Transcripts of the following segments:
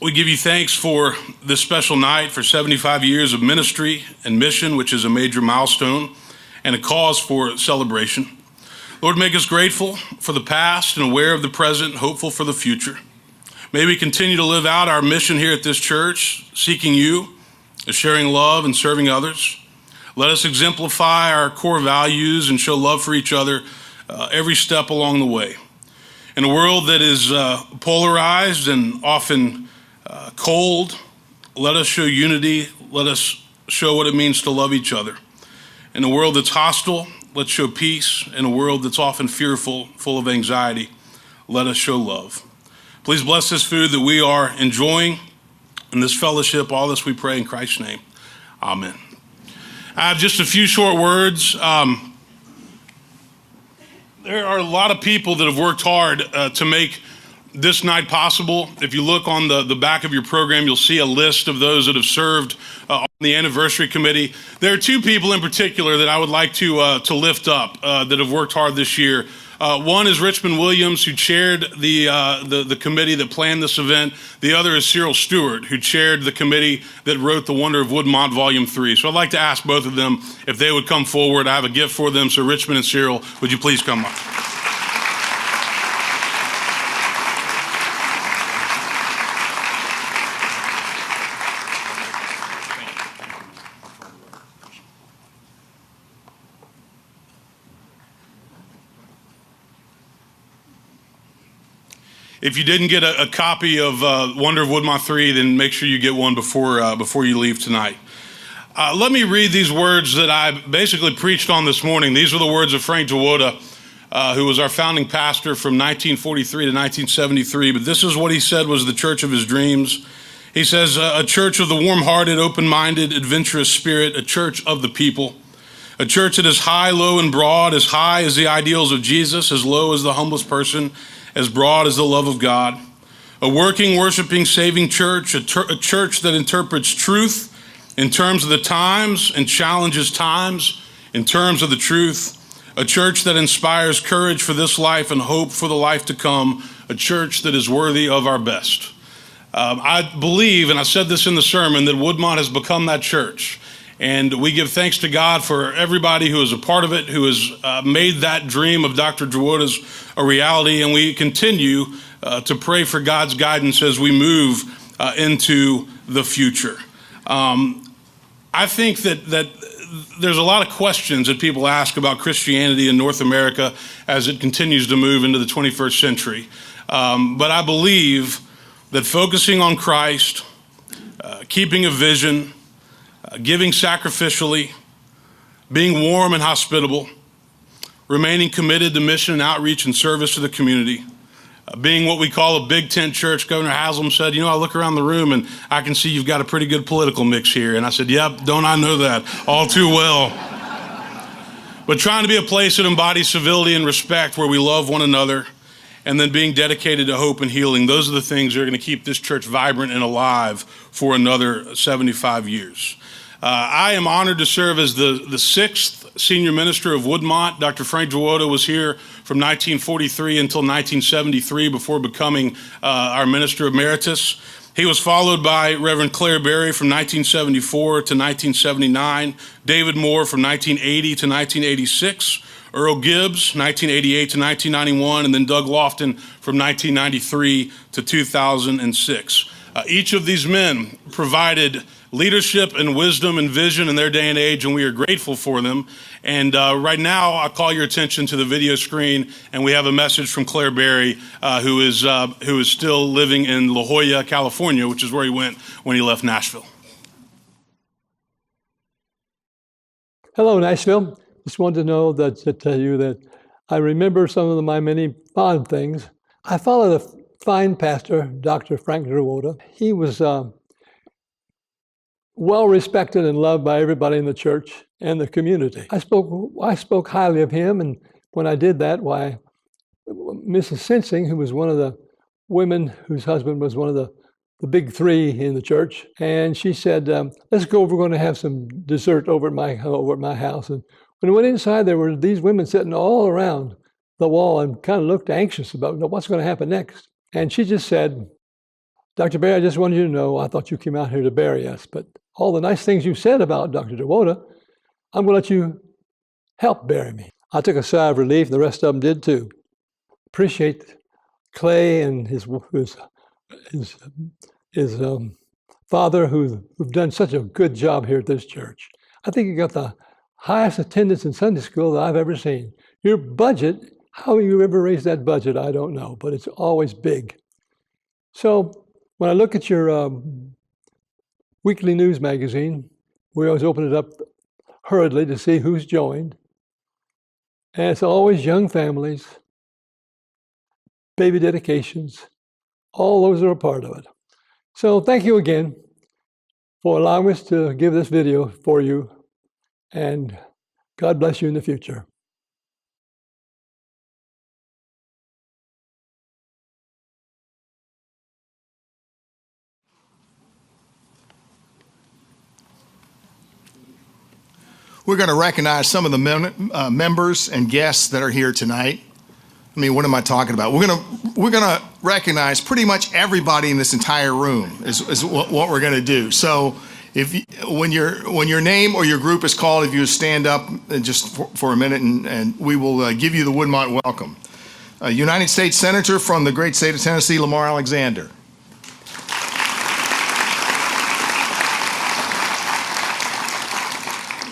We give you thanks for this special night, for 75 years of ministry and mission, which is a major milestone and a cause for celebration. Lord, make us grateful for the past and aware of the present and hopeful for the future. May we continue to live out our mission here at this church, seeking you, sharing love and serving others. Let us exemplify our core values and show love for each other every step along the way. In a world that is polarized and often cold, let us show unity. Let us show what it means to love each other. In a world that's hostile, let's show peace. In a world that's often fearful, full of anxiety, let us show love. Please bless this food that we are enjoying in this fellowship. All this we pray in Christ's name. Amen. I have just a few short words. There are a lot of people that have worked hard to make this night possible. If you look on the back of your program, you'll see a list of those that have served on the anniversary committee. There are two people in particular that I would like to lift up that have worked hard this year. One is Richmond Williams, who chaired the committee that planned this event. The other is Cyril Stewart, who chaired the committee that wrote The Wonder of Woodmont, Volume 3. So I'd like to ask both of them if they would come forward. I have a gift for them. So Richmond and Cyril, would you please come up? If you didn't get a copy of Wonder of Woodmont 3, then make sure you get one before you leave tonight. Let me read these words that I basically preached on this morning. These are the words of Frank Jawota, who was our founding pastor from 1943 to 1973. But this is what he said was the church of his dreams. He says, a church of the warm-hearted, open-minded, adventurous spirit, a church of the people. A church that is high, low, and broad, as high as the ideals of Jesus, as low as the humblest person, as broad as the love of God. A working, worshiping, saving church, a church that interprets truth in terms of the times and challenges times in terms of the truth. A church that inspires courage for this life and hope for the life to come. A church that is worthy of our best. I believe, and I said this in the sermon, that Woodmont has become that church. And we give thanks to God for everybody who is a part of it, who has made that dream of Dr. Jawota's a reality. And we continue to pray for God's guidance as we move into the future. I think that there's a lot of questions that people ask about Christianity in North America as it continues to move into the 21st century. But I believe that focusing on Christ, keeping a vision, giving sacrificially, being warm and hospitable, remaining committed to mission and outreach and service to the community, being what we call a big tent church. Governor Haslam said, I look around the room and I can see you've got a pretty good political mix here. And I said, yep, don't I know that all too well. But trying to be a place that embodies civility and respect, where we love one another, and then being dedicated to hope and healing. Those are the things that are going to keep this church vibrant and alive for another 75 years. I am honored to serve as the sixth senior minister of Woodmont. Dr. Frank Jawota was here from 1943 until 1973 before becoming our minister emeritus. He was followed by Reverend Claire Berry from 1974 to 1979, David Moore from 1980 to 1986, Earl Gibbs, 1988 to 1991, and then Doug Lofton from 1993 to 2006. Each of these men provided leadership and wisdom and vision in their day and age, and we are grateful for them. And right now, I'll call your attention to the video screen, and we have a message from Claire Berry, who is still living in La Jolla, California, which is where he went when he left Nashville. Hello, Nashville. Just wanted to tell you that I remember some of my many fond things. I followed a fine pastor, Dr. Frank Jawota. He was well respected and loved by everybody in the church and the community. I spoke highly of him, and when I did that, Mrs. Sensing, who was one of the women whose husband was one of the big three in the church, and she said, let's go, we're going to have some dessert over at my house. And when we went inside, there were these women sitting all around the wall and kind of looked anxious about what's going to happen next. And she just said, Dr. Barry, I just wanted you to know, I thought you came out here to bury us, but all the nice things you said about Dr. DeWoda, I'm going to let you help bury me. I took a sigh of relief, and the rest of them did too. Appreciate Clay and his father who've done such a good job here at this church. I think you got the highest attendance in Sunday school that I've ever seen. Your budget, how you ever raised that budget, I don't know, but it's always big. So when I look at your weekly news magazine, we always open it up hurriedly to see who's joined. And it's always young families, baby dedications, all those are a part of it. So thank you again for allowing us to give this video for you, and God bless you in the future. We're going to recognize some of the members and guests that are here tonight. I mean, what am I talking about? We're gonna recognize pretty much everybody in this entire room is what we're going to do. So, when your name or your group is called, if you stand up just for a minute, and we will give you the Woodmont welcome. United States Senator from the great state of Tennessee, Lamar Alexander.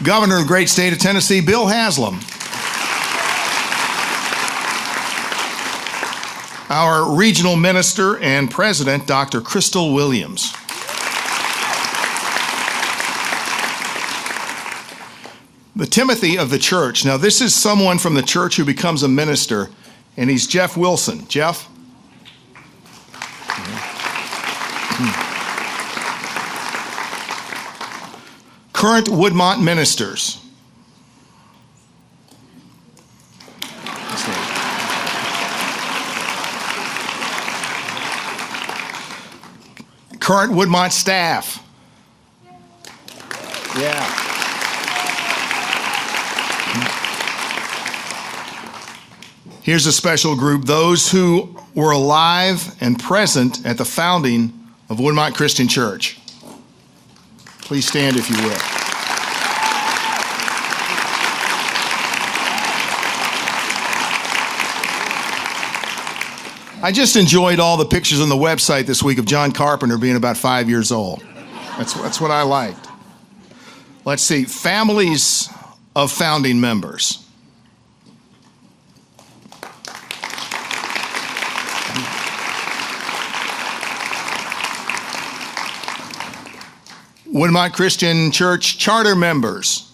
Governor of the great state of Tennessee, Bill Haslam. Our regional minister and president, Dr. Crystal Williams. The Timothy of the church. Now, this is someone from the church who becomes a minister, and he's Jeff Wilson. Jeff? Current Woodmont ministers. Current Woodmont staff. Yeah. Here's a special group, those who were alive and present at the founding of Woodmont Christian Church. Please stand if you will. I just enjoyed all the pictures on the website this week of John Carpenter being about 5 years old. That's what I liked. Let's see, families of founding members. Woodmont Christian Church charter members.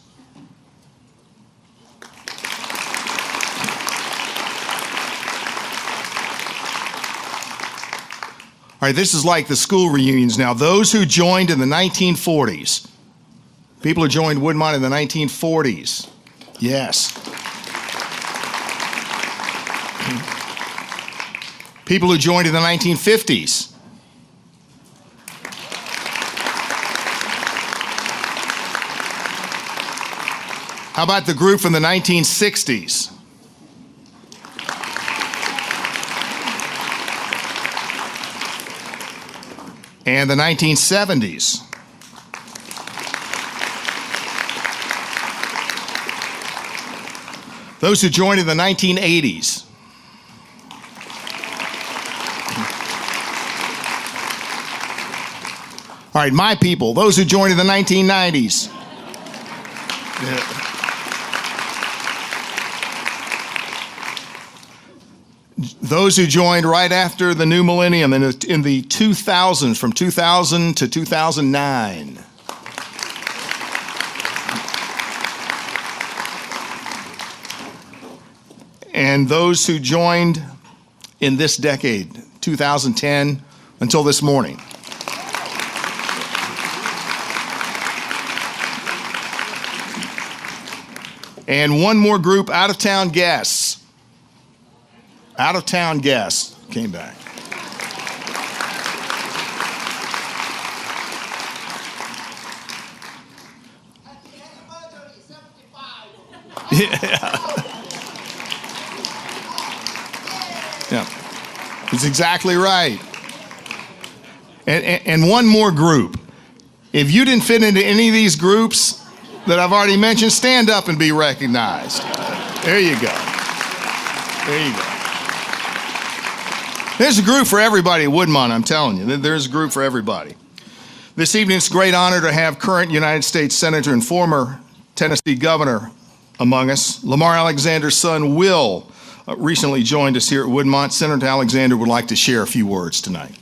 All right, this is like the school reunions now. Those who joined in the 1940s. People who joined Woodmont in the 1940s. Yes. People who joined in the 1950s. How about the group from the 1960s? And the 1970s. Those who joined in the 1980s. All right, my people, those who joined in the 1990s. Yeah. Those who joined right after the new millennium in the 2000s, from 2000 to 2009. And those who joined in this decade, 2010 until this morning. And one more group, out-of-town guests. Out-of-town guests came back. Yeah, that's exactly right. And one more group. If you didn't fit into any of these groups that I've already mentioned, stand up and be recognized. There you go. There you go. There's a group for everybody at Woodmont, I'm telling you. There's a group for everybody. This evening, it's a great honor to have current United States Senator and former Tennessee Governor among us. Lamar Alexander's son, Will, recently joined us here at Woodmont. Senator Alexander would like to share a few words tonight.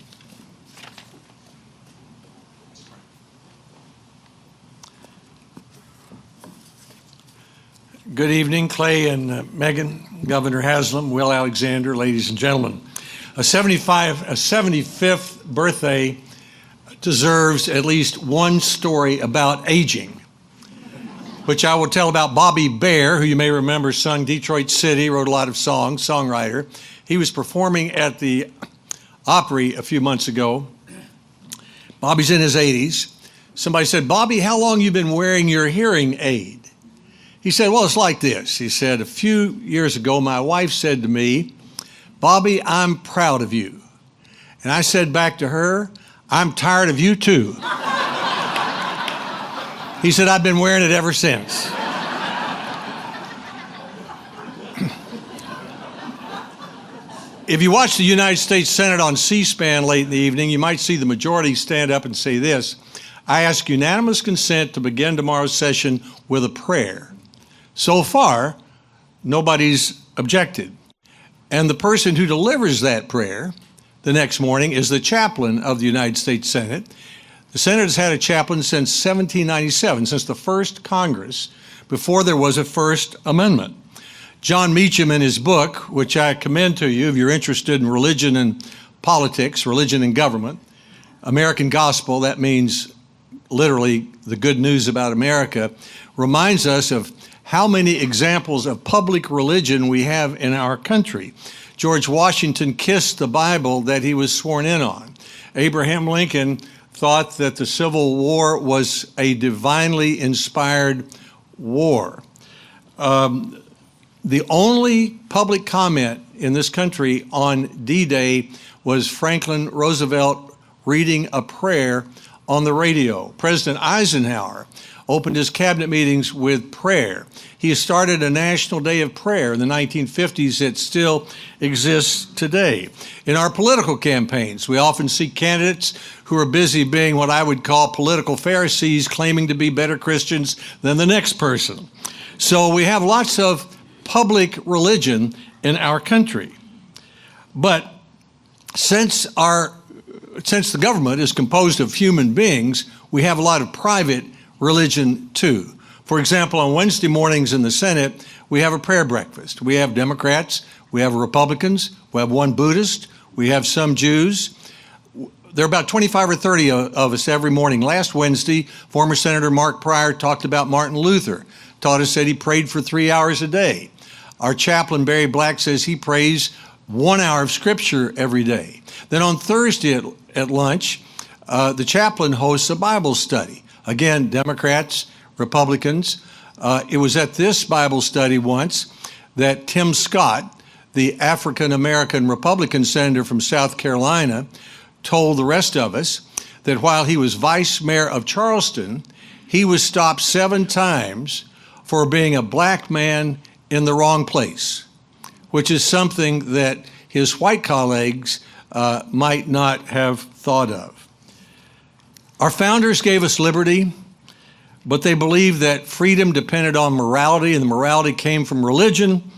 Good evening, Clay and Megan, Governor Haslam, Will Alexander, ladies and gentlemen. A 75th birthday deserves at least one story about aging, which I will tell about Bobby Bare, who you may remember sung Detroit City, wrote a lot of songs, songwriter. He was performing at the Opry a few months ago. Bobby's in his 80s. Somebody said, "Bobby, how long you been wearing your hearing aid?" He said, "Well, it's like this." He said, "A few years ago, my wife said to me, 'Bobby, I'm proud of you.' And I said back to her, 'I'm tired of you too.'" He said, "I've been wearing it ever since." If you watch the United States Senate on C-SPAN late in the evening, you might see the majority stand up and say this: "I ask unanimous consent to begin tomorrow's session with a prayer." So far, nobody's objected. And the person who delivers that prayer the next morning is the chaplain of the United States Senate. The Senate has had a chaplain since 1797, since the first Congress, before there was a First Amendment. John Meacham, in his book, which I commend to you if you're interested in religion and politics, religion and government, American Gospel, that means literally the good news about America, reminds us of how many examples of public religion we have in our country. George Washington kissed the Bible that he was sworn in on. Abraham Lincoln thought that the Civil War was a divinely inspired war. The only public comment in this country on D-Day was Franklin Roosevelt reading a prayer on the radio. President Eisenhower opened his cabinet meetings with prayer. He started a national day of prayer in the 1950s that still exists today. In our political campaigns, we often see candidates who are busy being what I would call political Pharisees, claiming to be better Christians than the next person. So we have lots of public religion in our country. But since the government is composed of human beings, we have a lot of private religion too. For example, on Wednesday mornings in the Senate, we have a prayer breakfast. We have Democrats, we have Republicans, we have one Buddhist, we have some Jews. There are about 25 or 30 of us every morning. Last Wednesday, former Senator Mark Pryor talked about Martin Luther, taught us that he prayed for 3 hours a day. Our chaplain, Barry Black, says he prays 1 hour of scripture every day. Then on Thursday at lunch, the chaplain hosts a Bible study. Again, Democrats, Republicans. It was at this Bible study once that Tim Scott, the African-American Republican senator from South Carolina, told the rest of us that while he was vice mayor of Charleston, he was stopped 7 times for being a black man in the wrong place, which is something that his white colleagues might not have thought of. Our founders gave us liberty, but they believed that freedom depended on morality, and the morality came from religion,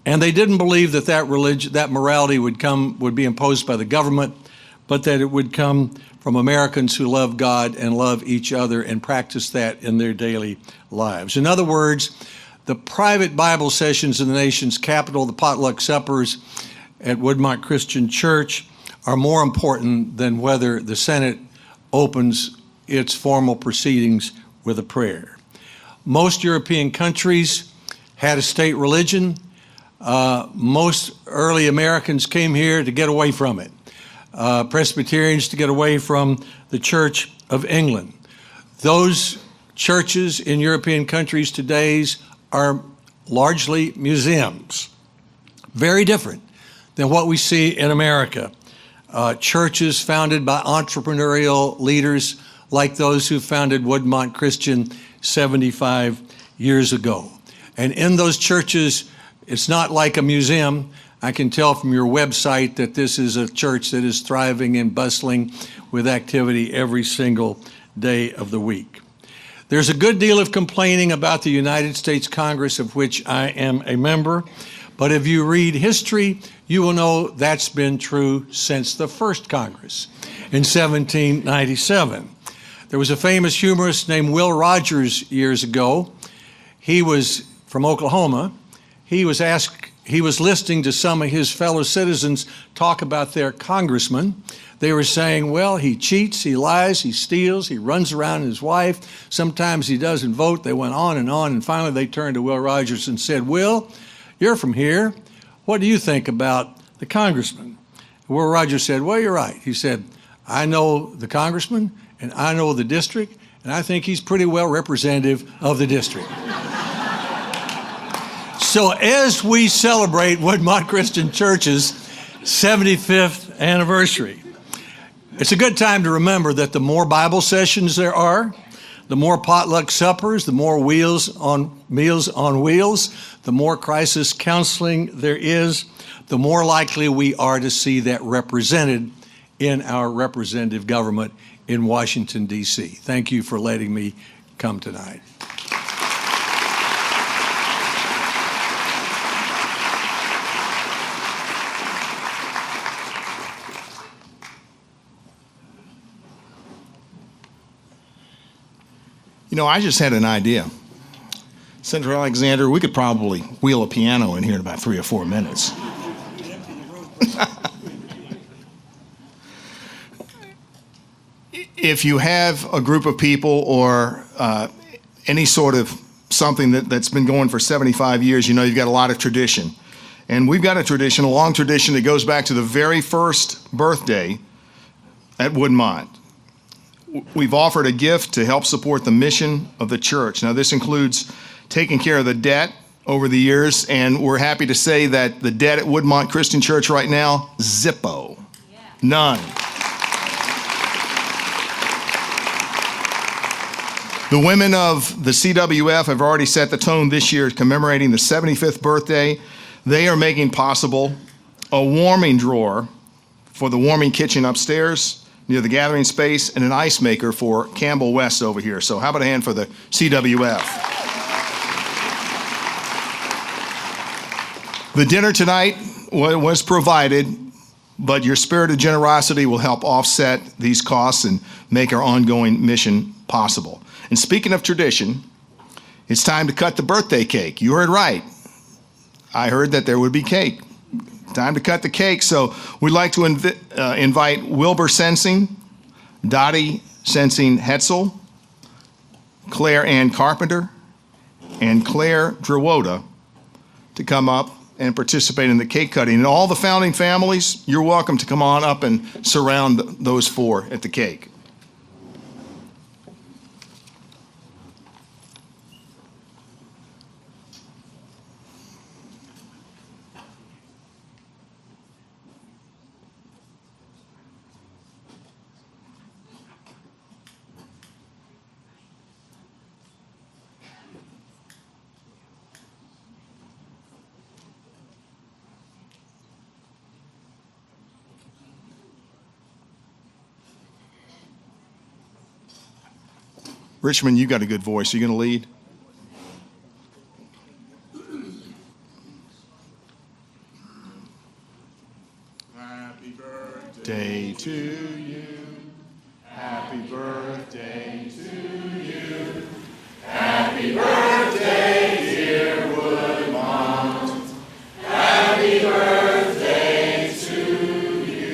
and they didn't believe that that morality would be imposed by the government, but that it would come from Americans who love God and love each other and practice that in their daily lives. In other words, the private Bible sessions in the nation's capital, the potluck suppers at Woodmont Christian Church, are more important than whether the Senate opens its formal proceedings with a prayer. Most European countries had a state religion. Most early Americans came here to get away from it. Presbyterians to get away from the Church of England. Those churches in European countries today are largely museums. Very different than what we see in America. churches founded by entrepreneurial leaders like those who founded Woodmont Christian 75 years ago. And in those churches, it's not like a museum. I can tell from your website that this is a church that is thriving and bustling with activity every single day of the week. There's a good deal of complaining about the United States Congress, of which I am a member, but if you read history, you will know that's been true since the first Congress in 1797. There was a famous humorist named Will Rogers years ago. He was from Oklahoma. He was listening to some of his fellow citizens talk about their congressman. They were saying, well, he cheats, he lies, he steals, he runs around his wife. Sometimes he doesn't vote. They went on, and finally they turned to Will Rogers and said, Will, you're from here. What do you think about the congressman? Will Rogers said, well, you're right. He said, I know the congressman, and I know the district, and I think he's pretty well representative of the district. So as we celebrate Woodmont Christian Church's 75th anniversary, it's a good time to remember that the more Bible sessions there are, the more potluck suppers, the more meals on wheels, the more crisis counseling there is, the more likely we are to see that represented in our representative government in Washington, D.C. Thank you for letting me come tonight. You know, I just had an idea. Senator Alexander, we could probably wheel a piano in here in about 3 or 4 minutes. If you have a group of people or any sort of something that's been going for 75 years, you know you've got a lot of tradition. And we've got a tradition, a long tradition that goes back to the very first birthday at Woodmont. We've offered a gift to help support the mission of the church. Now, this includes taking care of the debt over the years, and we're happy to say that the debt at Woodmont Christian Church right now, zippo. Yeah. None. The women of the CWF have already set the tone this year commemorating the 75th birthday. They are making possible a warming drawer for the warming kitchen upstairs near the gathering space, and an ice maker for Campbell West over here. So how about a hand for the CWF? The dinner tonight was provided, but your spirit of generosity will help offset these costs and make our ongoing mission possible. And speaking of tradition, it's time to cut the birthday cake. You heard right. I heard that there would be cake. Time to cut the cake. So we'd like to invite Wilbur Sensing, Dottie Sensing Hetzel, Claire Ann Carpenter, and Claire Drewota to come up and participate in the cake cutting. And all the founding families, you're welcome to come on up and surround those four at the cake. Richmond, you got a good voice. Are you going to lead? Happy birthday to you. Happy birthday to you. Happy birthday, dear Woodmont. Happy birthday to you.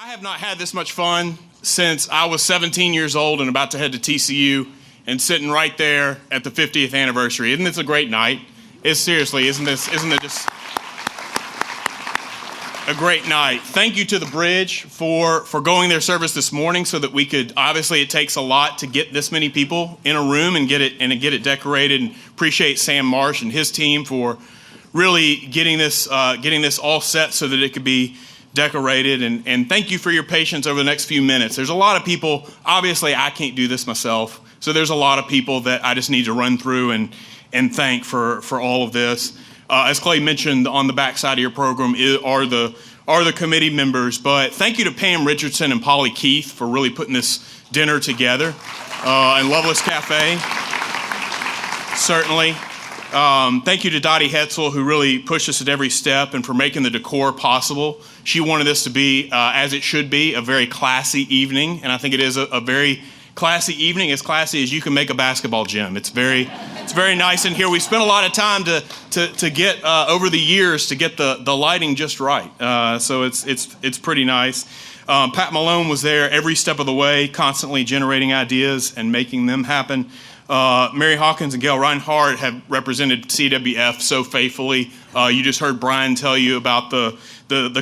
I have not had this much fun since I was 17 years old and about to head to TCU and sitting right there at the 50th anniversary. Isn't this a great night? Isn't it just a great night? Thank you to the Bridge for going their service this morning so that we could, obviously it takes a lot to get this many people in a room and get it decorated, and appreciate Sam Marsh and his team for really getting this all set so that it could be decorated, and thank you for your patience over the next few minutes. There's a lot of people, obviously I can't do this myself, so there's a lot of people that I just need to run through and thank for all of this. As Clay mentioned, on the backside of your program are the committee members, but thank you to Pam Richardson and Polly Keith for really putting this dinner together, and Loveless Cafe, certainly. Thank you to Dottie Hetzel, who really pushed us at every step and for making the decor possible. She wanted this to be, as it should be, a very classy evening, and I think it is a very classy evening, as classy as you can make a basketball gym. It's very nice in here. We spent a lot of time to get over the years to get the lighting just right. So it's pretty nice. Pat Malone was there every step of the way, constantly generating ideas and making them happen. Mary Hawkins and Gail Reinhardt have represented CWF so faithfully. You just heard Brian tell you about the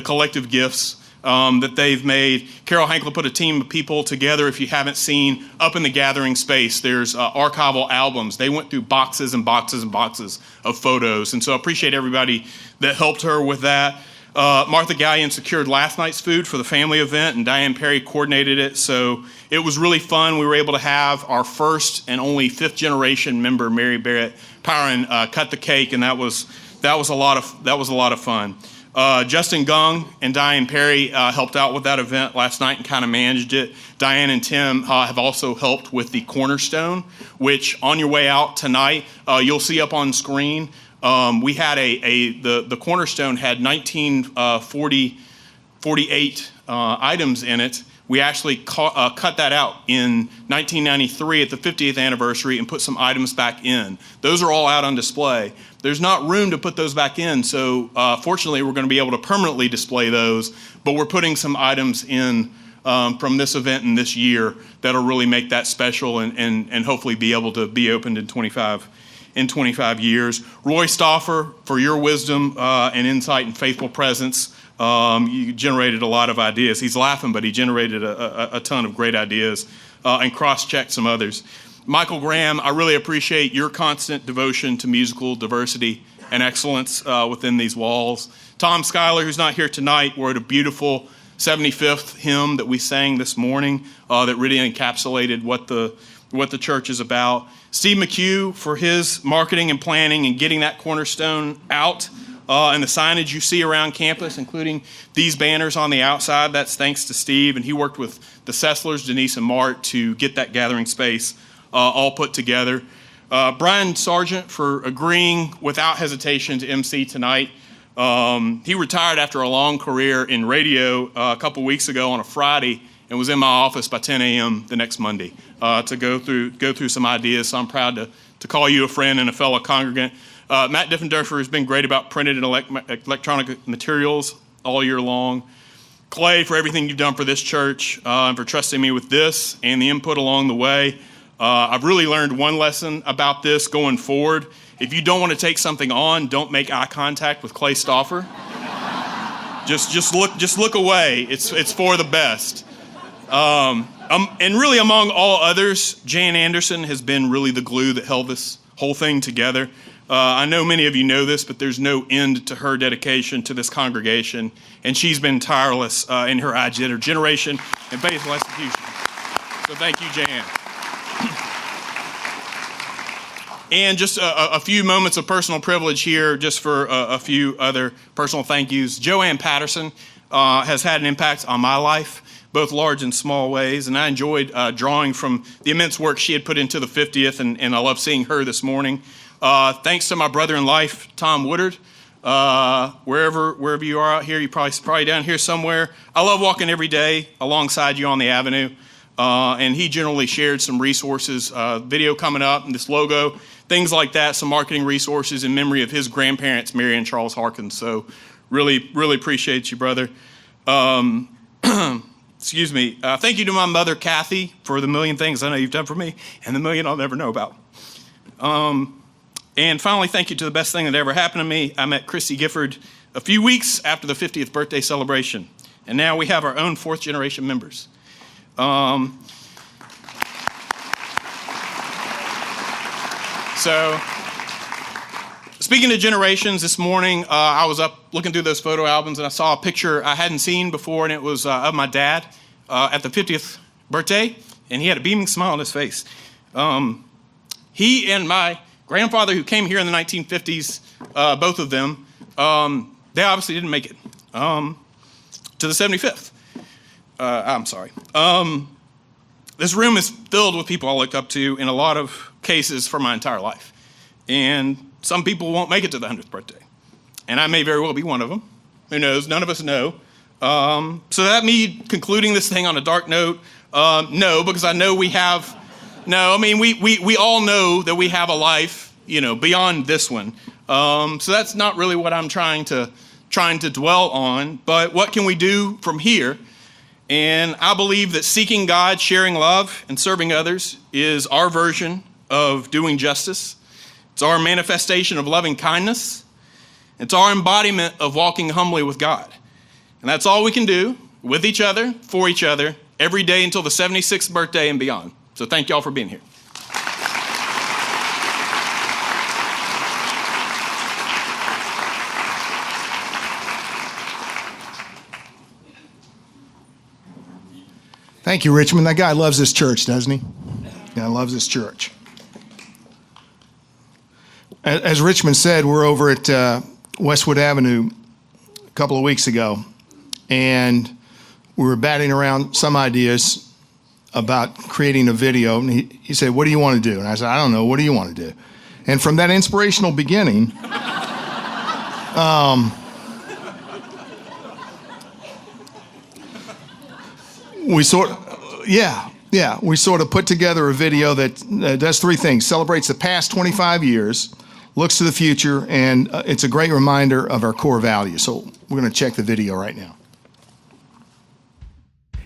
collective gifts that they've made. Carol Hankel put a team of people together. If you haven't seen, up in the gathering space, there's archival albums. They went through boxes and boxes and boxes of photos. And so I appreciate everybody that helped her with that. Martha Gallion secured last night's food for the family event, and Diane Perry coordinated it. So it was really fun. We were able to have our first and only fifth generation member, Mary Barrett Powron, cut the cake, and that was a lot of fun. Justin Gung and Diane Perry helped out with that event last night and kind of managed it. Diane and Tim have also helped with the cornerstone, which on your way out tonight, you'll see up on screen. We had the cornerstone had 1948 items in it. We actually cut that out in 1993 at the 50th anniversary and put some items back in. Those are all out on display. There's not room to put those back in, so fortunately we're going to be able to permanently display those, but we're putting some items in from this event and this year that'll really make that special and hopefully be able to be opened in 25 years. Roy Stauffer, for your wisdom and insight and faithful presence, you generated a lot of ideas. He's laughing, but he generated a ton of great ideas and cross-checked some others. Michael Graham, I really appreciate your constant devotion to musical diversity and excellence within these walls. Tom Schuyler, who's not here tonight, wrote a beautiful 75th hymn that we sang this morning that really encapsulated what the church is about. Steve McHugh for his marketing and planning and getting that cornerstone out and the signage you see around campus, including these banners on the outside. That's thanks to Steve, and he worked with the Sesslers, Denise and Mart, to get that gathering space all put together. Brian Sargent for agreeing without hesitation to MC tonight. He retired after a long career in radio a couple weeks ago on a Friday and was in my office by 10 a.m. the next Monday to go through some ideas. So I'm proud to call you a friend and a fellow congregant. Matt Diffendorfer has been great about printed and electronic materials all year long. Clay, for everything you've done for this church and for trusting me with this and the input along the way. I've really learned one lesson about this going forward. If you don't want to take something on, don't make eye contact with Clay Stauffer. just look away. It's for the best. And really, among all others, Jan Anderson has been really the glue that held this whole thing together. I know many of you know this, but there's no end to her dedication to this congregation, and she's been tireless in her generation and faithful execution. So thank you, Jan. And just a few moments of personal privilege here, just for a few other personal thank yous. Joanne Patterson has had an impact on my life, both large and small ways, and I enjoyed drawing from the immense work she had put into the 50th, and I love seeing her this morning. Thanks to my brother in life, Tom Woodard, wherever you are out here, you're probably down here somewhere. I love walking every day alongside you on the avenue, and he generally shared some resources, video coming up, and this logo, things like that, some marketing resources in memory of his grandparents, Mary and Charles Harkins. So really, really appreciate you, brother. excuse me. Thank you to my mother, Kathy, for the million things I know you've done for me and the million I'll never know about. And finally, thank you to the best thing that ever happened to me. I met Christy Gifford a few weeks after the 50th birthday celebration. And now we have our own fourth generation members. So, speaking of generations, this morning I was up looking through those photo albums and I saw a picture I hadn't seen before, and it was of my dad at the 50th birthday, and he had a beaming smile on his face. He and my grandfather, who came here in the 1950s, both of them, they obviously didn't make it to the 75th. I'm sorry. This room is filled with people I look up to in a lot of cases for my entire life. And some people won't make it to the 100th birthday. And I may very well be one of them. Who knows? None of us know. So that me concluding this thing on a dark note? No, because I know we have, no, I mean, we all know that we have a life, beyond this one. So that's not really what I'm trying to dwell on, but what can we do from here? And I believe that seeking God, sharing love, and serving others is our version of doing justice. It's our manifestation of loving kindness. It's our embodiment of walking humbly with God. And that's all we can do with each other, for each other, every day until the 76th birthday and beyond. So thank y'all for being here. Thank you, Richmond. That guy loves this church, doesn't he? Yeah, loves this church. As Richmond said, we're over at Westwood Avenue a couple of weeks ago, and we were batting around some ideas about creating a video. And he said, "What do you want to do?" And I said, "I don't know. What do you want to do?" And from that inspirational beginning, we sort of put together a video that does three things: celebrates the past 25 years, looks to the future, and it's a great reminder of our core values. So we're going to check the video right now.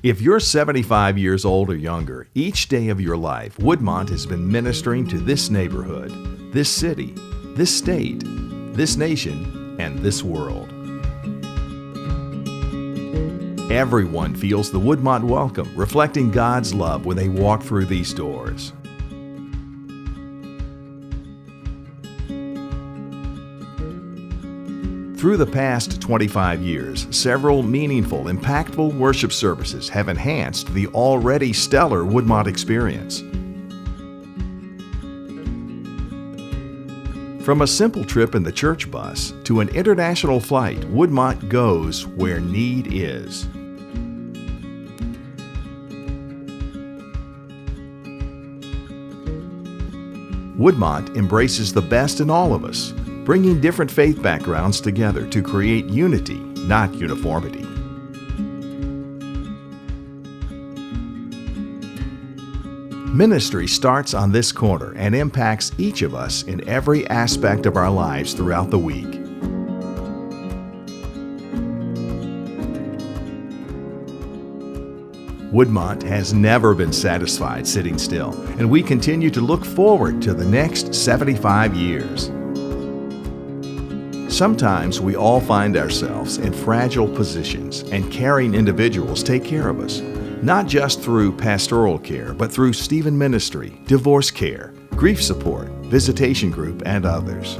If you're 75 years old or younger, each day of your life, Woodmont has been ministering to this neighborhood, this city, this state, this nation, and this world. Everyone feels the Woodmont welcome, reflecting God's love when they walk through these doors. Through the past 25 years, several meaningful, impactful worship services have enhanced the already stellar Woodmont experience. From a simple trip in the church bus to an international flight, Woodmont goes where need is. Woodmont embraces the best in all of us, bringing different faith backgrounds together to create unity, not uniformity. Ministry starts on this corner and impacts each of us in every aspect of our lives throughout the week. Woodmont has never been satisfied sitting still, and we continue to look forward to the next 75 years. Sometimes we all find ourselves in fragile positions, and caring individuals take care of us, not just through pastoral care, but through Stephen Ministry, divorce care, grief support, visitation group, and others.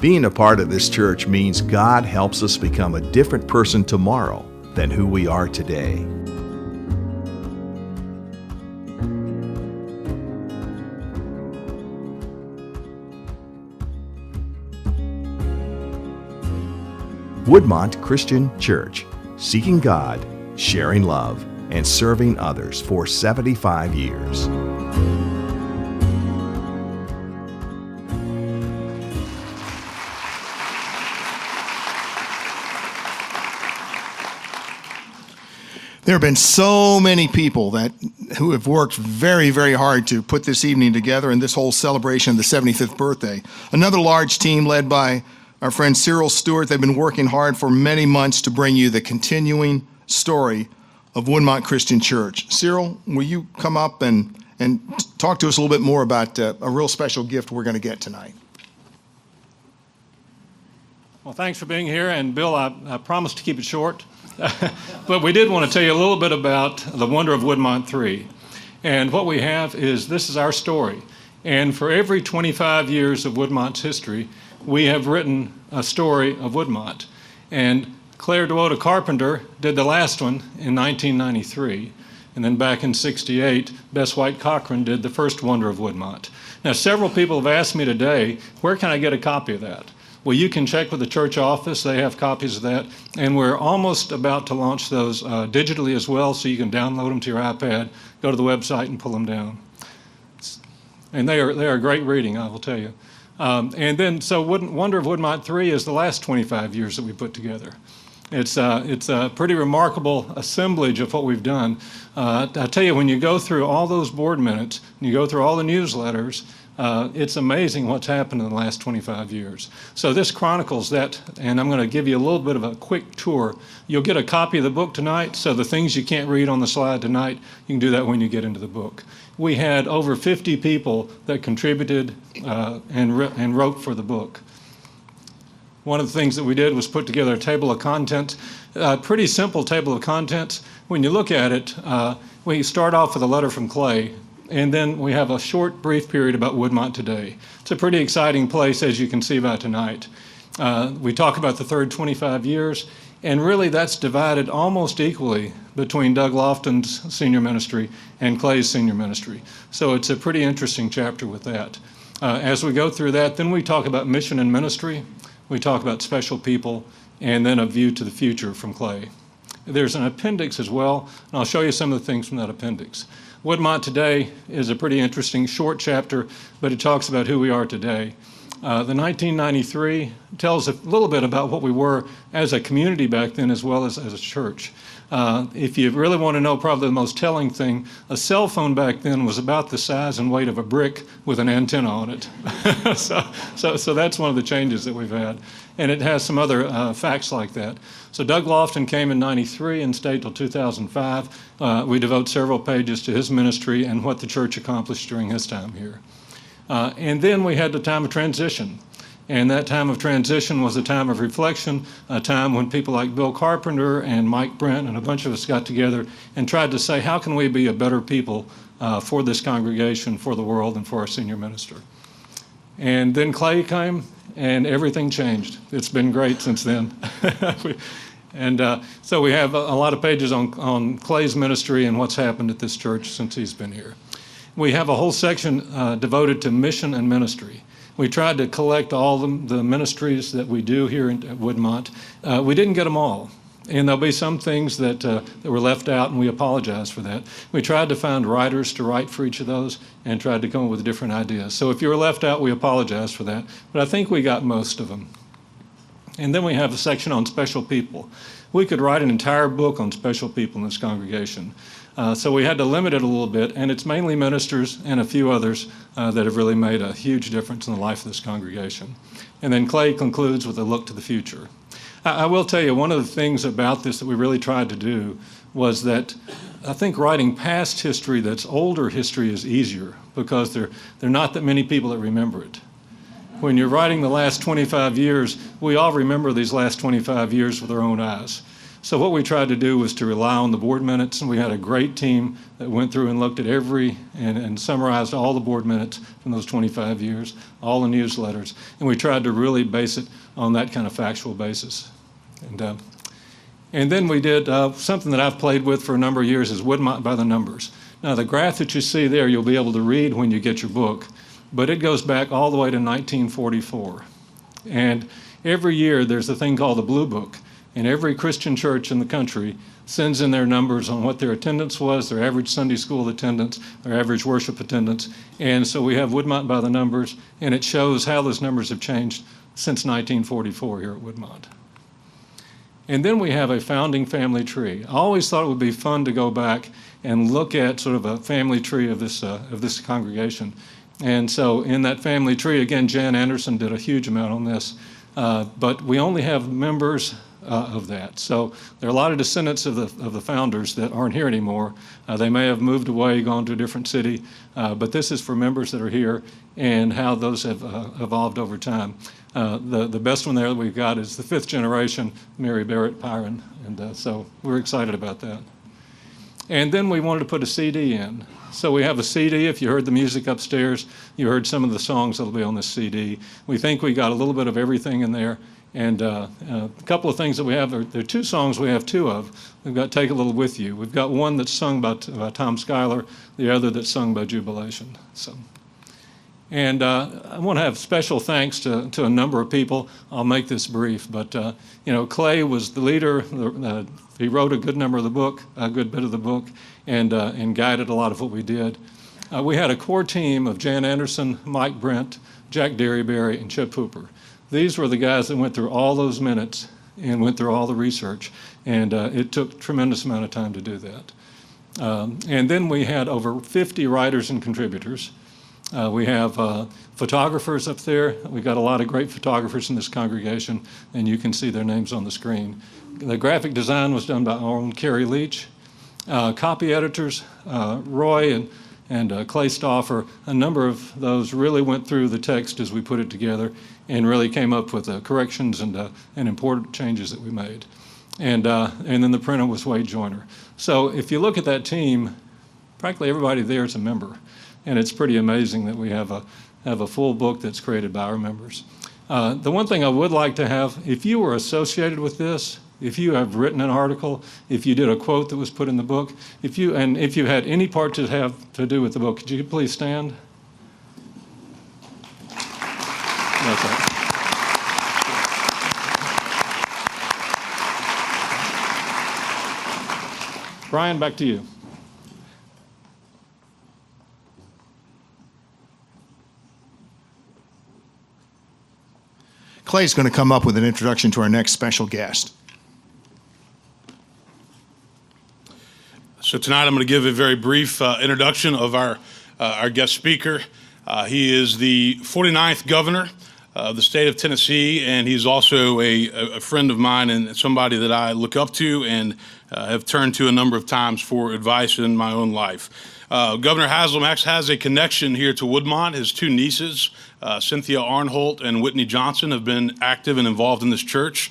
Being a part of this church means God helps us become a different person tomorrow than who we are today. Woodmont Christian Church, seeking God, sharing love, and serving others for 75 years. There have been so many people who have worked very, very hard to put this evening together and this whole celebration of the 75th birthday. Another large team led by our friend Cyril Stewart. They've been working hard for many months to bring you the continuing story of Woodmont Christian Church. Cyril, will you come up and talk to us a little bit more about a real special gift we're going to get tonight? Well, thanks for being here. And Bill, I promised to keep it short, but we did want to tell you a little bit about the wonder of Woodmont 3. And what we have is, this is our story. And for every 25 years of Woodmont's history, we have written a story of Woodmont. And Claire DeWoda Carpenter did the last one in 1993. And then back in '68, Bess White Cochran did the first wonder of Woodmont. Now, several people have asked me today, where can I get a copy of that? Well, you can check with the church office. They have copies of that. And we're almost about to launch those digitally as well, so you can download them to your iPad, go to the website and pull them down. And they are great reading, I will tell you. And then, so Wonder of Woodmont 3 is the last 25 years that we put together. It's a pretty remarkable assemblage of what we've done. I tell you, when you go through all those board minutes, and you go through all the newsletters, it's amazing what's happened in the last 25 years. So this chronicles that, and I'm going to give you a little bit of a quick tour. You'll get a copy of the book tonight, so the things you can't read on the slide tonight, you can do that when you get into the book. We had over 50 people that contributed and wrote for the book. One of the things that we did was put together a table of contents, a pretty simple table of contents. When you look at it, we start off with a letter from Clay, and then we have a short, brief period about Woodmont today. It's a pretty exciting place, as you can see by tonight. We talk about the third 25 years, and really that's divided almost equally between Doug Lofton's senior ministry and Clay's senior ministry. So it's a pretty interesting chapter with that. As we go through that, then we talk about mission and ministry. We talk about special people, and then a view to the future from Clay. There's an appendix as well, and I'll show you some of the things from that appendix. Woodmont today is a pretty interesting short chapter, but it talks about who we are today. The 1993 tells a little bit about what we were as a community back then, as well as a church. If you really want to know probably the most telling thing, a cell phone back then was about the size and weight of a brick with an antenna on it. so that's one of the changes that we've had. And it has some other facts like that. So Doug Lofton came in '93 and stayed till 2005. We devote several pages to his ministry and what the church accomplished during his time here. And then we had the time of transition. And that time of transition was a time of reflection, a time when people like Bill Carpenter and Mike Brent and a bunch of us got together and tried to say, how can we be a better people for this congregation, for the world, and for our senior minister? And then Clay came, and everything changed. It's been great since then. So we have a lot of pages on Clay's ministry and what's happened at this church since he's been here. We have a whole section devoted to mission and ministry. We tried to collect all the ministries that we do here at Woodmont. We didn't get them all, and there'll be some things that were left out, and we apologize for that. We tried to find writers to write for each of those and tried to come up with different ideas. So if you were left out, we apologize for that, but I think we got most of them. And then we have a section on special people. We could write an entire book on special people in this congregation. So we had to limit it a little bit, and it's mainly ministers and a few others that have really made a huge difference in the life of this congregation. And then Clay concludes with a look to the future. I will tell you, one of the things about this that we really tried to do was that I think writing past history that's older history is easier because there are not that many people that remember it. When you're writing the last 25 years, we all remember these last 25 years with our own eyes. So what we tried to do was to rely on the board minutes, and we had a great team that went through and looked at and summarized all the board minutes from those 25 years, all the newsletters, and we tried to really base it on that kind of factual basis. And then we did something that I've played with for a number of years is Woodmont by the numbers. Now the graph that you see there, you'll be able to read when you get your book, but it goes back all the way to 1944. And every year there's a thing called the Blue Book. And every Christian church in the country sends in their numbers on what their attendance was, their average Sunday school attendance, their average worship attendance. And so we have Woodmont by the numbers, and it shows how those numbers have changed since 1944 here at Woodmont. And then we have a founding family tree. I always thought it would be fun to go back and look at sort of a family tree of this congregation. And so in that family tree, again, Jan Anderson did a huge amount on this, but we only have members of that. So there are a lot of descendants of the founders that aren't here anymore. They may have moved away, gone to a different city, but this is for members that are here and how those have evolved over time. The best one there that we've got is the 5th generation, Mary Barrett Pyron, and so we're excited about that. And then we wanted to put a CD in. So we have a CD. If you heard the music upstairs, you heard some of the songs that will be on this CD. We think we got a little bit of everything in there. And a couple of things that we have, there are 2 songs we have 2 of. We've got Take a Little With You. We've got one that's sung by Tom Schuyler, the other that's sung by Jubilation. And I want to have special thanks to a number of people. I'll make this brief, but Clay was the leader. He wrote a good number of the book, a good bit of the book, and guided a lot of what we did. We had a core team of Jan Anderson, Mike Brent, Jack Derryberry, and Chip Hooper. These were the guys that went through all those minutes and went through all the research, and it took a tremendous amount of time to do that. And then we had over 50 writers and contributors. We have photographers up there. We've got a lot of great photographers in this congregation, and you can see their names on the screen. The graphic design was done by our own Carrie Leach. Copy editors, Roy and Clay Stauffer, a number of those really went through the text as we put it together and really came up with corrections and important changes that we made. And then the printer was Wade Joyner. So if you look at that team, practically everybody there is a member. And it's pretty amazing that we have a full book that's created by our members. The one thing I would like to have, if you were associated with this, if you have written an article, if you did a quote that was put in the book, if you had any part to have to do with the book, could you please stand? Okay. Brian, back to you. Clay's going to come up with an introduction to our next special guest. So tonight I'm going to give a very brief introduction of our guest speaker. He is the 49th governor of the state of Tennessee, and he's also a friend of mine and somebody that I look up to and have turned to a number of times for advice in my own life. Governor Haslam actually has a connection here to Woodmont. His 2 nieces, Cynthia Arnholt and Whitney Johnson, have been active and involved in this church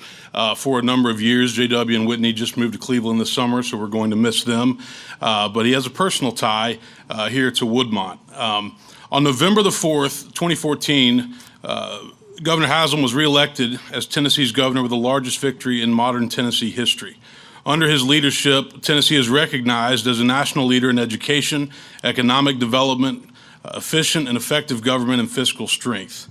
for a number of years. JW and Whitney just moved to Cleveland this summer, so we're going to miss them. But he has a personal tie here to Woodmont. On November the 4th, 2014, Governor Haslam was reelected as Tennessee's governor with the largest victory in modern Tennessee history. Under his leadership, Tennessee is recognized as a national leader in education, economic development, efficient and effective government, and fiscal strength.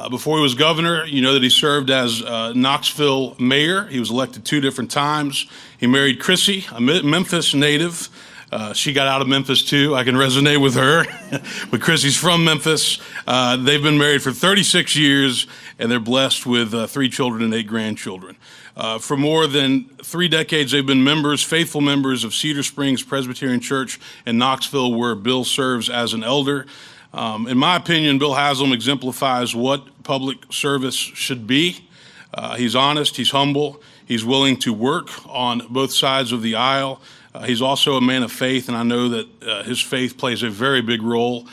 Before he was governor, you know that he served as Knoxville mayor. He was elected 2 different times. He married Chrissy, a Memphis native. She got out of Memphis too. I can resonate with her. But Chrissy's from Memphis. They've been married for 36 years, and they're blessed with 3 children and 8 grandchildren. For more than 3 decades, they've been faithful members of Cedar Springs Presbyterian Church in Knoxville, where Bill serves as an elder. In my opinion, Bill Haslam exemplifies what public service should be. He's honest, he's humble, he's willing to work on both sides of the aisle. He's also a man of faith, and I know that his faith plays a very big role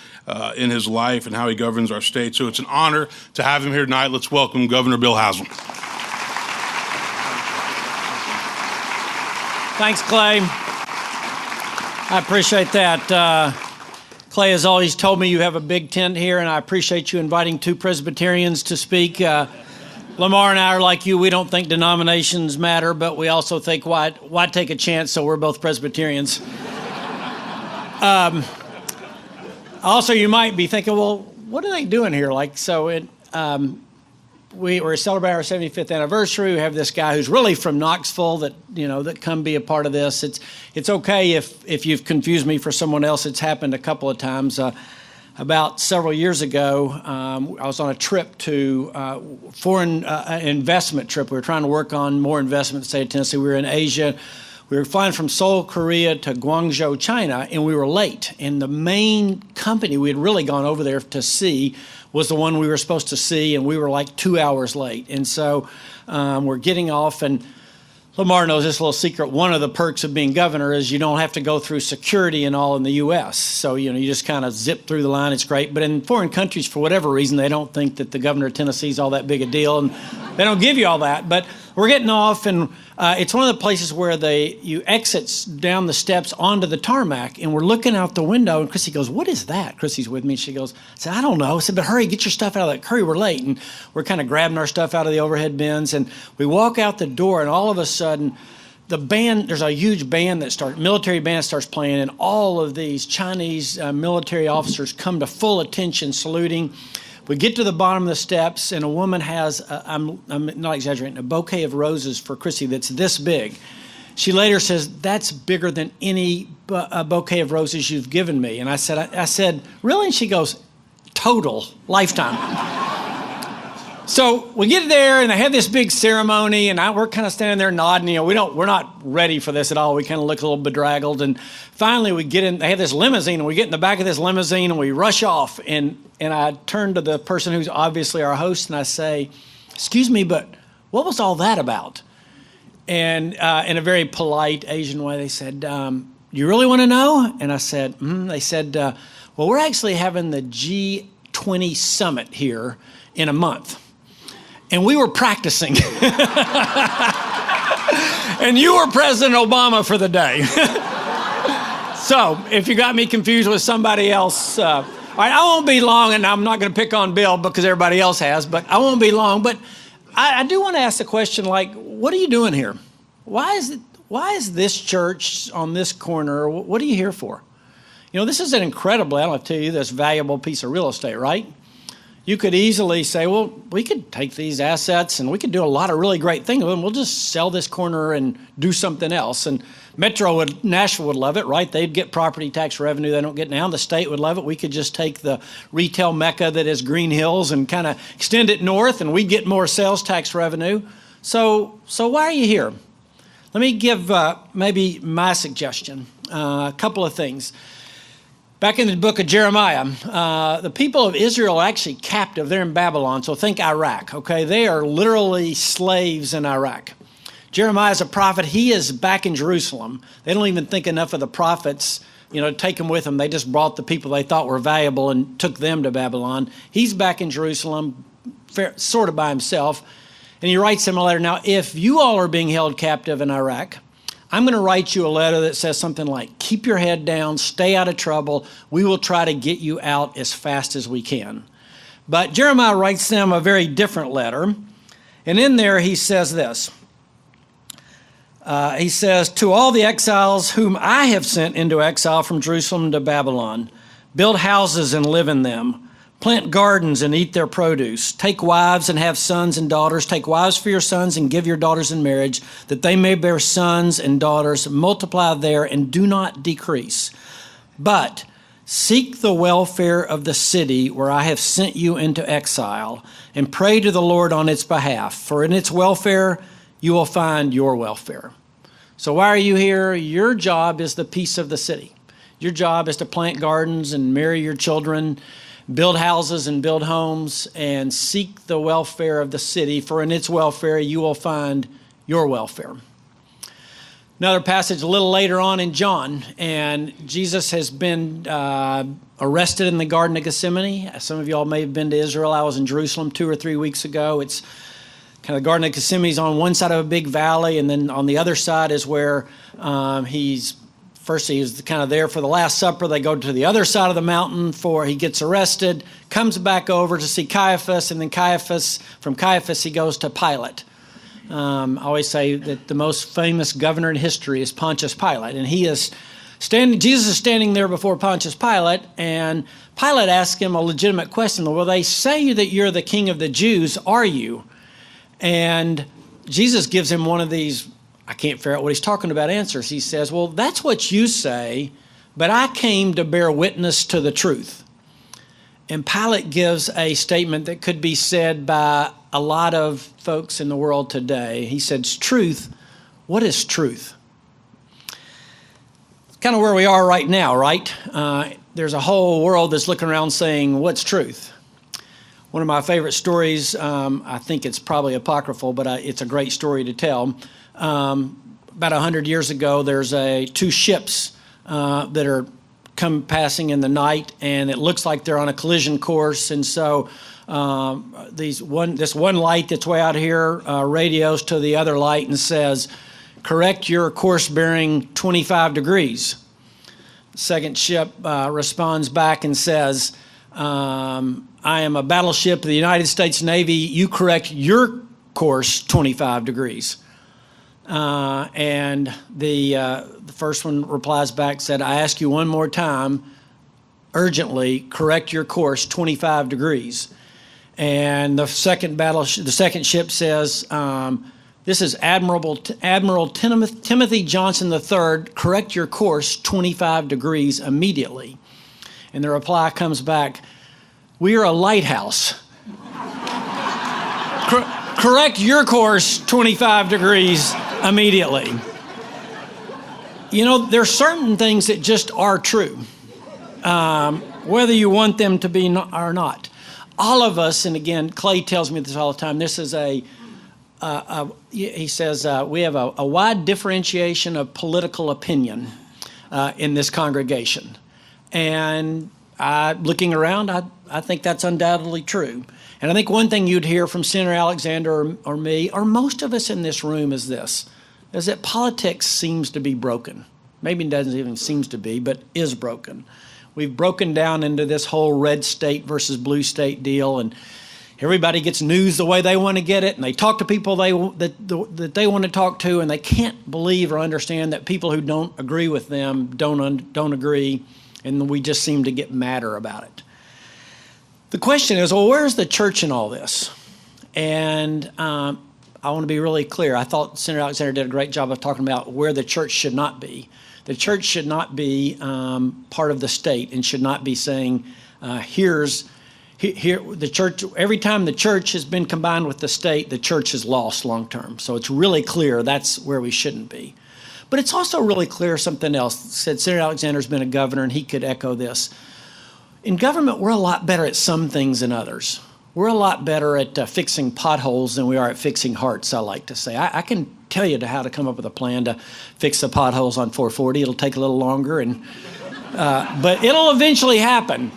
in his life and how he governs our state. So it's an honor to have him here tonight. Let's welcome Governor Bill Haslam. Thanks, Clay. I appreciate that. Clay has always told me you have a big tent here, and I appreciate you inviting 2 Presbyterians to speak. Lamar and I are like you. We don't think denominations matter, but we also think, why take a chance? So we're both Presbyterians. Also, you might be thinking, well, what are they doing here? We're celebrating our 75th anniversary. We have this guy who's really from Knoxville that come be a part of this. It's okay if you've confused me for someone else. It's happened a couple of times. About several years ago, I was on a trip to foreign investment trip. We were trying to work on more investment in the state of Tennessee. We were in Asia. We were flying from Seoul, Korea to Guangzhou, China, and we were late. And the main company we had really gone over there to see was the one we were supposed to see, and we were like 2 hours late. And so we're getting off, and Lamar knows this little secret. One of the perks of being governor is you don't have to go through security and all in the U.S. So, you just kind of zip through the line. It's great. But in foreign countries, for whatever reason, they don't think that the governor of Tennessee is all that big a deal, and they don't give you all that. But we're getting off, and it's one of the places where you exit down the steps onto the tarmac, and we're looking out the window, and Chrissy goes, "What is that?" Chrissy's with me, and she goes, I said, "I don't know." I said, "But hurry, get your stuff out of that. Hurry, we're late." And we're kind of grabbing our stuff out of the overhead bins, and we walk out the door, and all of a sudden, there's a huge military band starts playing, and all of these Chinese military officers come to full attention, saluting. We get to the bottom of the steps, and a woman has, I'm not exaggerating, a bouquet of roses for Chrissy that's this big. She later says, "That's bigger than any bouquet of roses you've given me." And I said, "Really?" And she goes, "Total, lifetime." So we get there, and they have this big ceremony, and we're kind of standing there nodding. We're not ready for this at all. We kind of look a little bedraggled, and finally we get in. They have this limousine, and we get in the back of this limousine, and we rush off. And I turn to the person who's obviously our host, and I say, "Excuse me, but what was all that about?" And in a very polite Asian way, they said, "You really want to know?" And I said, They said, "Well, we're actually having the G20 summit here in a month. And we were practicing." And you were President Obama for the day. So if you got me confused with somebody else, all right, I won't be long, and I'm not going to pick on Bill because everybody else has, but I won't be long. But I do want to ask the question, like, what are you doing here? Why is this church on this corner? What are you here for? This is an incredibly, I don't have to tell you, this valuable piece of real estate, right? You could easily say, well, we could take these assets and we could do a lot of really great things with them. We'll just sell this corner and do something else. And Nashville would love it, right? They'd get property tax revenue they don't get now. The state would love it. We could just take the retail mecca that is Green Hills and kind of extend it north, and we'd get more sales tax revenue. So why are you here? Let me give maybe my suggestion, a couple of things. Back in the book of Jeremiah, the people of Israel are actually captive. They're in Babylon, so think Iraq, okay? They are literally slaves in Iraq. Jeremiah is a prophet. He is back in Jerusalem. They don't even think enough of the prophets, to take them with them. They just brought the people they thought were valuable and took them to Babylon. He's back in Jerusalem, sort of by himself, and he writes them a letter. Now, if you all are being held captive in Iraq, I'm going to write you a letter that says something like, keep your head down, stay out of trouble. We will try to get you out as fast as we can. But Jeremiah writes them a very different letter. And in there he says this. He says, "To all the exiles whom I have sent into exile from Jerusalem to Babylon, build houses and live in them. Plant gardens and eat their produce. Take wives and have sons and daughters. Take wives for your sons and give your daughters in marriage, that they may bear sons and daughters. Multiply there and do not decrease. But seek the welfare of the city where I have sent you into exile, and pray to the Lord on its behalf. For in its welfare you will find your welfare." So why are you here? Your job is the peace of the city. Your job is to plant gardens and marry your children, build houses and build homes, and seek the welfare of the city, for in its welfare you will find your welfare. Another passage a little later on in John, and Jesus has been arrested in the Garden of Gethsemane. Some of y'all may have been to Israel. I was in Jerusalem 2 or 3 weeks ago. It's kind of the Garden of Gethsemane is on one side of a big valley, and then on the other side is where he was kind of there for the Last Supper. They go to the other side of the mountain he gets arrested, comes back over to see Caiaphas, and then from Caiaphas he goes to Pilate. I always say that the most famous governor in history is Pontius Pilate, and Jesus is standing there before Pontius Pilate, and Pilate asks him a legitimate question. Well, they say that you're the king of the Jews, are you? And Jesus gives him one of these, I can't figure out what he's talking about, answers. He says, well, that's what you say, but I came to bear witness to the truth. And Pilate gives a statement that could be said by a lot of folks in the world today. He says, truth, what is truth? It's kind of where we are right now, right? There's a whole world that's looking around saying, what's truth? One of my favorite stories, I think it's probably apocryphal, but it's a great story to tell. About 100 years ago, there's two ships that are passing in the night, and it looks like they're on a collision course. And so this one light that's way out here radios to the other light and says, "Correct your course bearing 25 degrees." The second ship responds back and says, "I am a battleship of the United States Navy. You correct your course 25 degrees." And the first one replies back, said, "I ask you one more time, urgently, correct your course 25 degrees." And the second ship says, "This is Admiral Timothy Johnson III. Correct your course 25 degrees immediately." And the reply comes back, "We are a lighthouse. Correct your course 25 degrees immediately." You know, there's certain things that just are true, whether you want them to be or not. All of us, and again, Clay tells me this all the time, this is he says, we have a wide differentiation of political opinion in this congregation. And looking around, I think that's undoubtedly true. And I think one thing you'd hear from Senator Alexander or me, or most of us in this room, is that politics seems to be broken. Maybe it doesn't even seems to be, but is broken. We've broken down into this whole red state versus blue state deal, and everybody gets news the way they want to get it, and they talk to people that they want to talk to, and they can't believe or understand that people who don't agree with them don't agree, and we just seem to get madder about it. The question is, well, where's the church in all this? And I want to be really clear. I thought Senator Alexander did a great job of talking about where the church should not be. The church should not be part of the state and should not be saying, here, the church, every time the church has been combined with the state, the church is lost long term. So it's really clear that's where we shouldn't be. But it's also really clear something else. Said Senator Alexander's been a governor, and he could echo this. In government, we're a lot better at some things than others. We're a lot better at fixing potholes than we are at fixing hearts, I like to say. I can tell you how to come up with a plan to fix the potholes on 440. It'll take a little longer, but it'll eventually happen.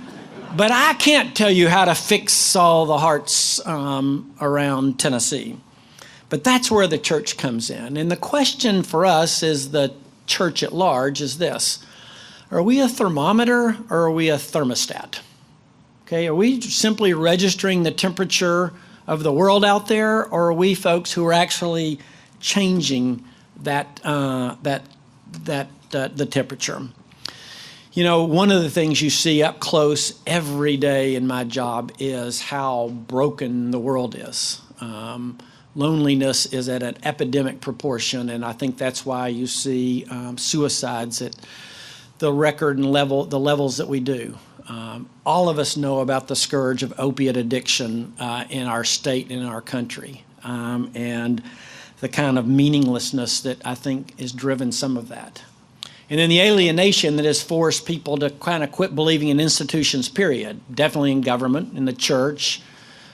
But I can't tell you how to fix all the hearts around Tennessee. But that's where the church comes in. And the question for us as the church at large is this: are we a thermometer or are we a thermostat? Okay, are we simply registering the temperature of the world out there, or are we folks who are actually changing the temperature? You know, one of the things you see up close every day in my job is how broken the world is. Loneliness is at an epidemic proportion, and I think that's why you see suicides at the record and the levels that we do. All of us know about the scourge of opiate addiction in our state and in our country, and the kind of meaninglessness that I think has driven some of that. And then the alienation that has forced people to kind of quit believing in institutions, period. Definitely in government, in the church,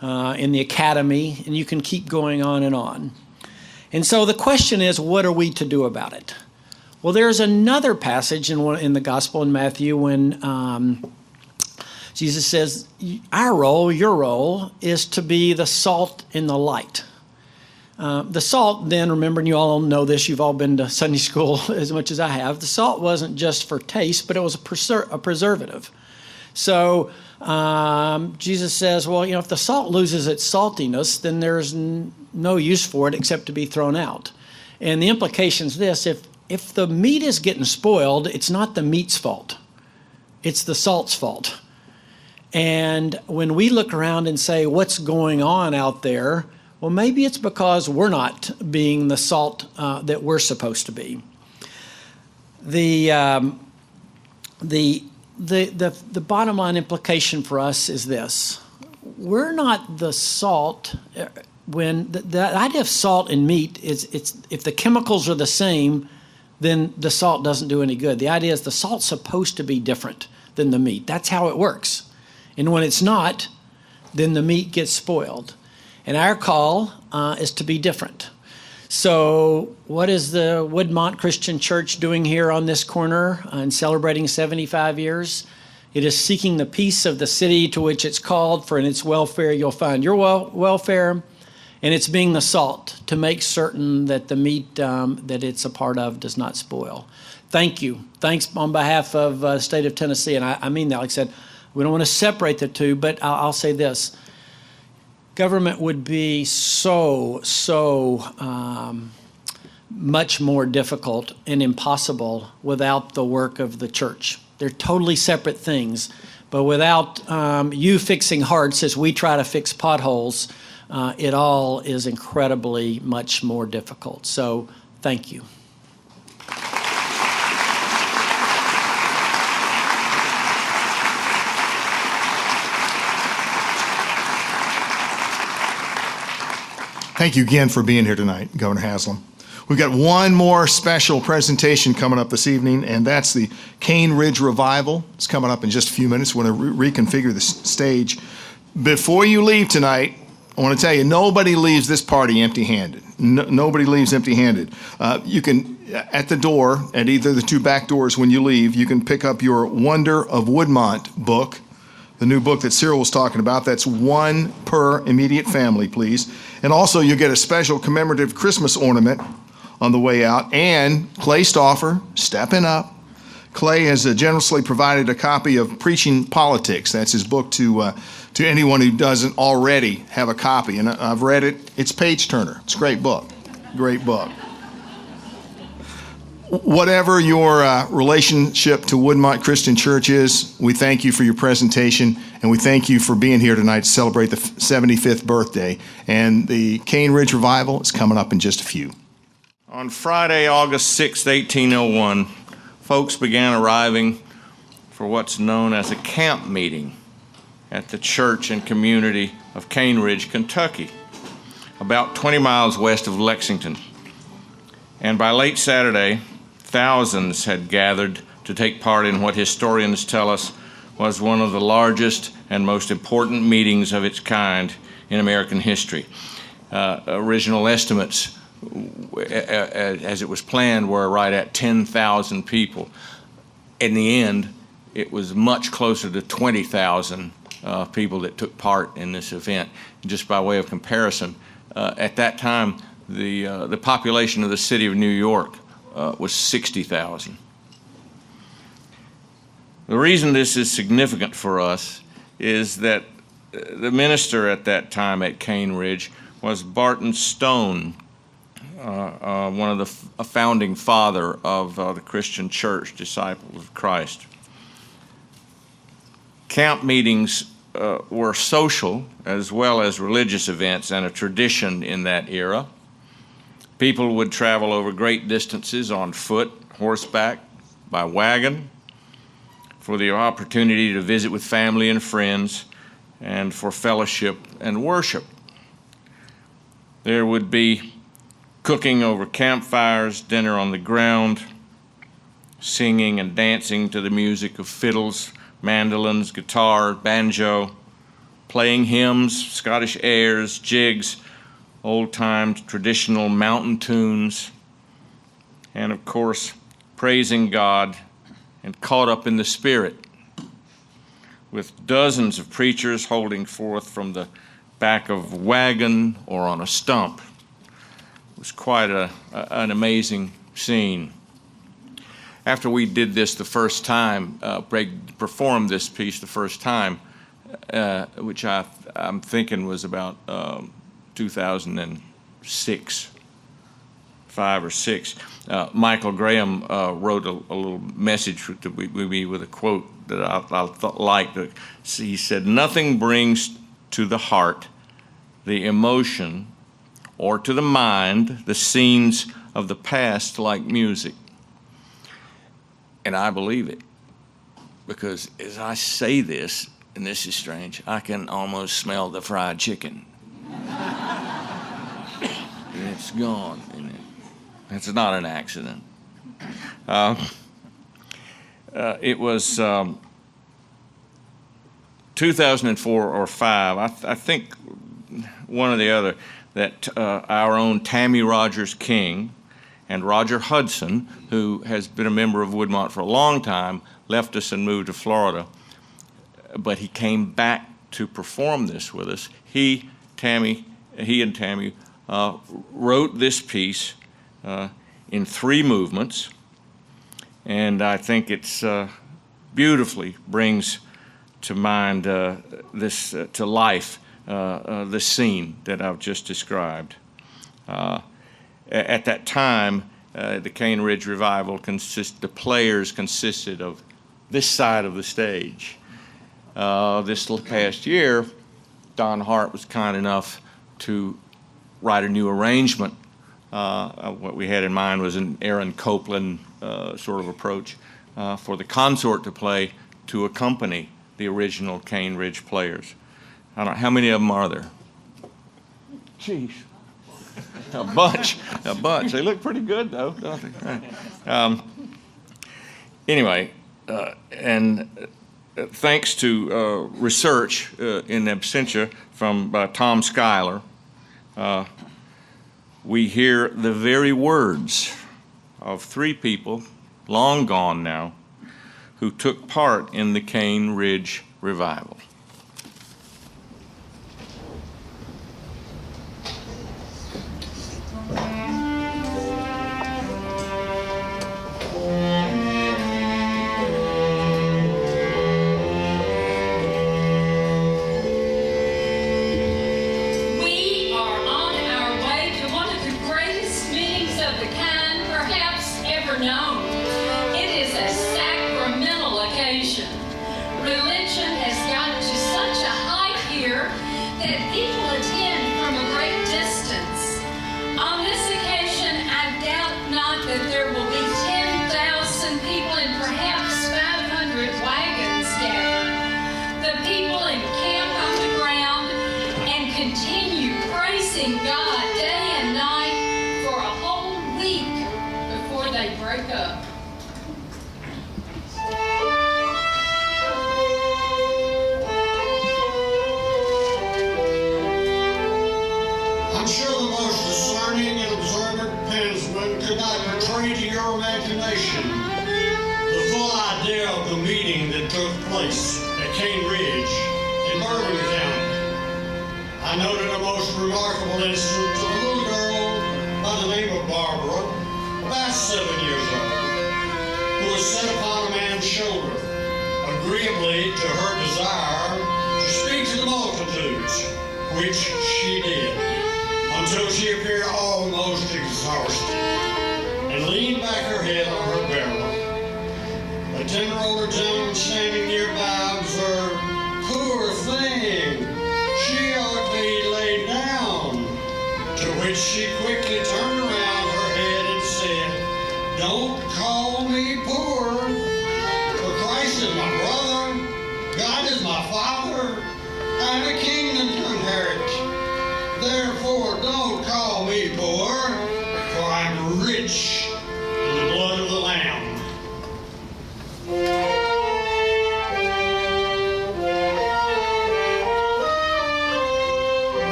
in the academy, and you can keep going on and on. And so the question is, what are we to do about it? Well, there's another passage in the Gospel in Matthew when Jesus says, our role, your role, is to be the salt and the light. The salt, then, remember, and you all know this, you've all been to Sunday school as much as I have, the salt wasn't just for taste, but it was a preservative. So Jesus says, well, you know, if the salt loses its saltiness, then there's no use for it except to be thrown out. And the implication is this: if the meat is getting spoiled, it's not the meat's fault. It's the salt's fault. And when we look around and say, what's going on out there? Well, maybe it's because we're not being the salt that we're supposed to be. The bottom line implication for us is this: we're not the salt. When the idea of salt and meat is, if the chemicals are the same, then the salt doesn't do any good. The idea is the salt's supposed to be different than the meat. That's how it works. And when it's not, then the meat gets spoiled. And our call is to be different. So what is the Woodmont Christian Church doing here on this corner and celebrating 75 years? It is seeking the peace of the city to which it's called, for in its welfare you'll find your welfare, and it's being the salt to make certain that the meat that it's a part of does not spoil. Thank you. Thanks on behalf of the state of Tennessee, and I mean that. Like I said, we don't want to separate the two, but I'll say this. Government would be so much more difficult and impossible without the work of the church. They're totally separate things, but without you fixing hearts as we try to fix potholes, it all is incredibly much more difficult. So thank you. Thank you again for being here tonight, Governor Haslam. We've got one more special presentation coming up this evening, and that's the Cane Ridge Revival. It's coming up in just a few minutes. We're going to reconfigure the stage. Before you leave tonight, I want to tell you, nobody leaves this party empty-handed. Nobody leaves empty-handed. You can, at the door, at either the two back doors when you leave, you can pick up your Wonder of Woodmont book, the new book that Cyril was talking about. That's one per immediate family, please. And also you get a special commemorative Christmas ornament on the way out. And Clay Stauffer, stepping up. Clay has generously provided a copy of Preaching Politics. That's his book to anyone who doesn't already have a copy. And I've read it. It's page turner. It's a great book. Great book. Whatever your relationship to Woodmont Christian Church is, we thank you for your presentation, and we thank you for being here tonight to celebrate the 75th birthday. And the Cane Ridge Revival is coming up in just a few. On Friday, August 6, 1801, folks began arriving for what's known as a camp meeting at the church and community of Cane Ridge, Kentucky, about 20 miles west of Lexington. And by late Saturday, thousands had gathered to take part in what historians tell us was one of the largest and most important meetings of its kind in American history. Original estimates, as it was planned, were right at 10,000 people. In the end, it was much closer to 20,000 people that took part in this event. Just by way of comparison, at that time, the population of the city of New York was 60,000. The reason this is significant for us is that the minister at that time at Cane Ridge was Barton Stone, one of a founding father of the Christian Church, Disciples of Christ. Camp meetings were social as well as religious events and a tradition in that era. People would travel over great distances on foot, horseback, by wagon, for the opportunity to visit with family and friends, and for fellowship and worship. There would be cooking over campfires, dinner on the ground, singing and dancing to the music of fiddles, mandolins, guitar, banjo, playing hymns, Scottish airs, jigs, old-time traditional mountain tunes, and of course, praising God and caught up in the Spirit, with dozens of preachers holding forth from the back of a wagon or on a stump. It was quite an amazing scene. After we did this the first time, performed this piece the first time, which I'm thinking was about 2006, 5 or 6. Michael Graham wrote a little message with me with a quote that I liked. He said, "Nothing brings to the heart the emotion or to the mind the scenes of the past like music." And I believe it, because as I say this, and this is strange, I can almost smell the fried chicken. And it's gone. And it's not an accident. It was 2004 or 5, I think one or the other, that our own Tammy Rogers King and Roger Hudson, who has been a member of Woodmont for a long time, left us and moved to Florida. But he came back to perform this with us. He and Tammy wrote this piece in 3 movements, and I think it's beautifully brings to mind to life the scene that I've just described. At that time, the Cane Ridge Revival the players consisted of this side of the stage. This past year, Don Hart was kind enough to write a new arrangement. What we had in mind was an Aaron Copland sort of approach for the consort to play to accompany the original Cane Ridge players. I don't know, how many of them are there? Jeez. A bunch. They look pretty good, though, don't they? Anyway, and thanks to research in absentia from Tom Schuyler, we hear the very words of 3 people, long gone now, who took part in the Cane Ridge Revival.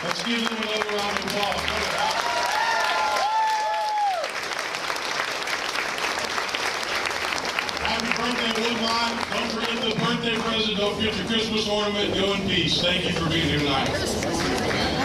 Let's give them another round of applause. Happy birthday, Woodmont. Don't forget the birthday present. Don't forget your Christmas ornament. Go in peace. Thank you for being here tonight.